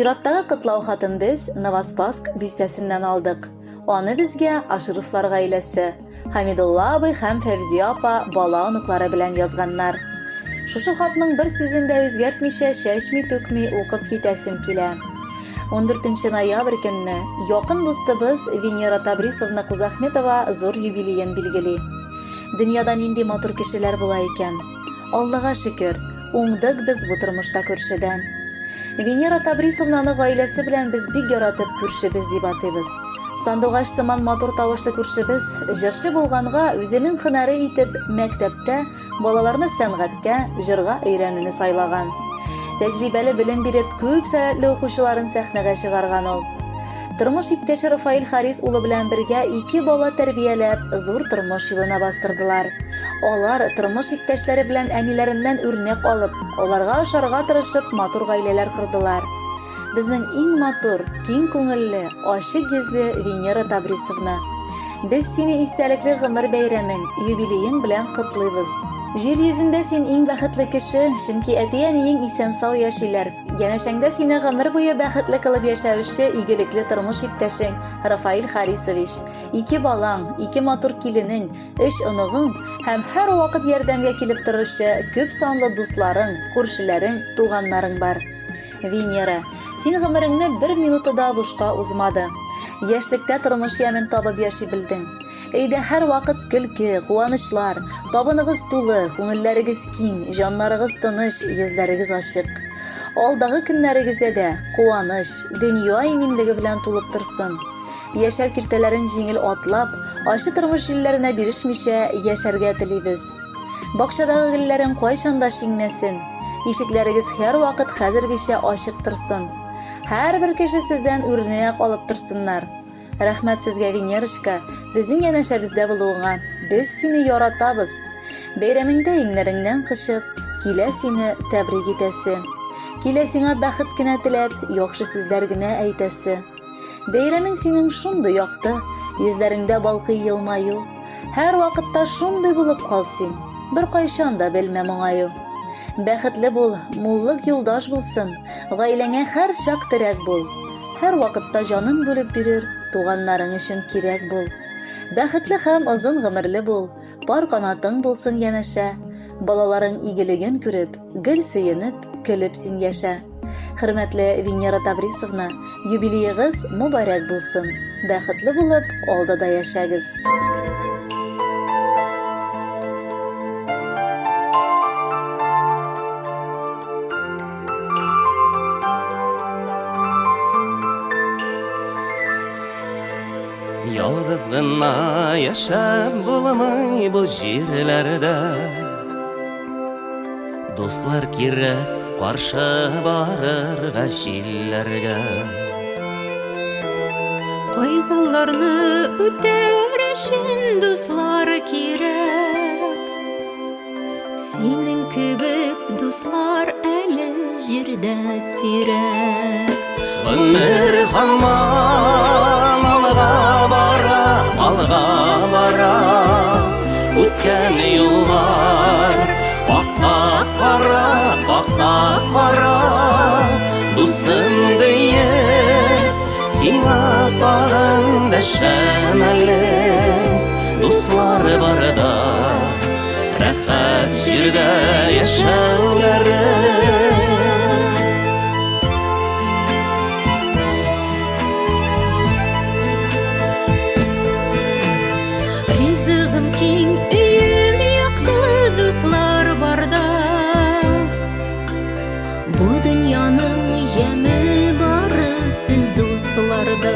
Чираттагы кытлау хатын без Новоспасск бистәсеннән алдык. Аны безгә Ашыровлар гаиләсе, Хамидулла абый һәм Фәвзия апа бала оныклары белән язганнар. Шушы хатның бер сүзен дә үзгәртмичә, чәчми-түкми укып китәсем килә. 14 ноябрь көнне якын дустыбыз Венера Табрисовна Кузахметова зур юбилейын билгели. Дөньяда нинди матур кешеләр була икән. Аллага шөкер, уңдык без бу тормышта күршедән. Венера Табрисовнаны гаиләсе белән без бик яратып күршебез дип атыйбыз. Сандугач сыман матур тавышлы күршебез җырчы булганга үзенең һөнәре итеп мәктәптә балаларны сәнгатькә, җырга өйрәнүне сайлаган. Тәҗрибәле белем биреп, күп сәләтле укучыларын сәхнәгә чыгарган ул. Тормыш иптәше Рафаил Харис улы белән бергә 2 бала тәрбияләп, зур тормыш юлына бастырдылар. Алар тормыш иптәшләре белән әниләреннән үрнәк алып, аларга ошарга тырышып, матур гаиләләр кордылар. Безнең иң матур, киң күңелле, ачык йөзле Венера Табрисовна. Без сине истәлекле гомер бәйрәмең, юбилеең белән котлыйбыз. Җир йөзендә син иң бәхетле кеше, чөнки әти-әниең исән-сау яшиләр. Янәшәңдә сине гомер буе бәхетле кылып яшәүче игелекле тормыш иптәшең Рафаил Харисович, 2 балаң, 2 матур киленең, 3 оныгың һәм һәр вакыт ярдәмгә килеп торучы күп санлы дусларың, күршеләрең, туганнарың бар. Венера, син гомереңне 1 минуты да бушка узмады. Яшьлектә тормыш ямен табып яши белдең. Әйдә һәр вакыт көлке, куанычлар, табыныгыз тулы, күңелләрегез киң, җаннарыгыз тыныч, йөзләрегез ачык. Алдагы көннәрегездә дә куаныч, дөнья иминлеге белән тулып торсын. Яшәү киртәләрен җиңел атлап, ачы тормыш җилләренә бирешмичә яшәргә телибез. Бакчадагы гөлләрең кайчан да шиңмәсен. Ишекләрегез һәр вакыт хәзергечә ачык торсын. Һәрбер кеше сездән үрнәк алып торсыннар. Рәхмәт сезгә, Венерочка, безнең янәшәбездә булуыңа. Без сине яратабыз. Бәйрәмеңдә иңнәреңнән кышып, килә сине тәбрик итәсе. Килә сиңа бәхет кенә теләп, яхшы сүзләр генә әйтәсе. Бәйрәмең синең шундый якты, йөзләреңдә балкый елмаю. Һәр вакытта шундый булып калсын. Бер кайчан да белмә моңаю. Бәхетле бул, муллык юлдаш булсын, гаиләңә һәр чак терәк бул. Һәр вакытта җанын бүлеп бирер, туганнарың өчен кирәк бул. Бәхетле һәм озын гомерле бул, пар канатың булсын янәшә. Балаларың игелеген күреп, гел сөенеп, көлеп син яшә. Хөрмәтле Венера Табрисовна, юбилеегыз мубарәк булсын. Бәхетле булып, алдыда яшәгез. Ялгыз гына яшәп булмый бу җирләрдә. Дуслар кирәк каршы барырга җилләргә. Кайгыларны үтәр өчен дуслар кирәк. Синең кебек дуслар әле җирдә сирәк. Гомер һаман алга бара, үткән юллар бакта кара, дусым диеп, сиңа тагын дәшәм әле. Дуслар барда, рәхәт җирдә яшәүләре. Бу дөньяның яме бары сез дусларда.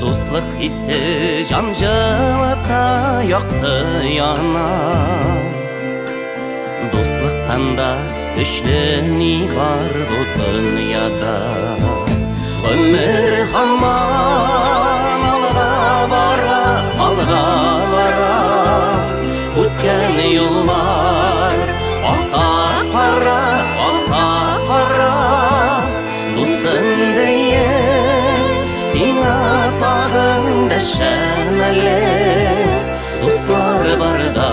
Дуслык хисе җан җылыта, якты яна. Дуслыктан да көчле ни бар бу дөньяда. Гомер һаман алга бара, үткән юллар кара, дусым диеп, сиңа тагын дәшәм әле. Дуслар барда,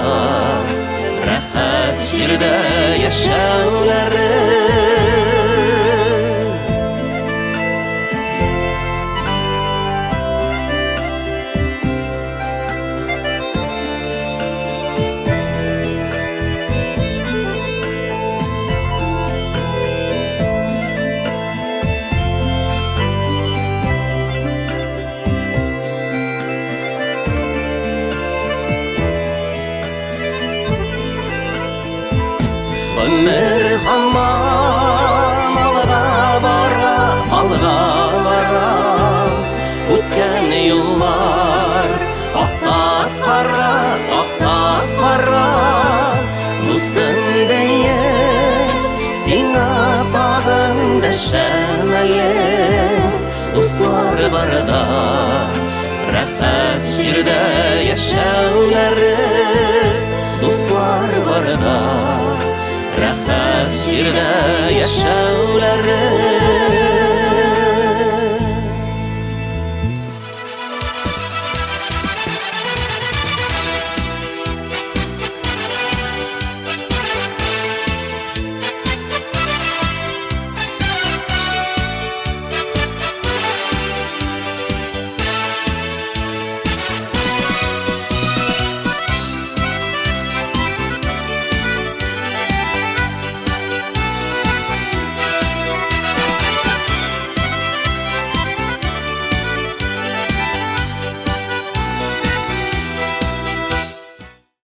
рәхәт җирдә яшәүләре. Ömür hamman alga bara Ötken yıllar aktar kara Nusun diye Sina bağında şemeli Dostlar barda Rahat jirde yaşavları Dostlar barda Rahat jirde yaşavları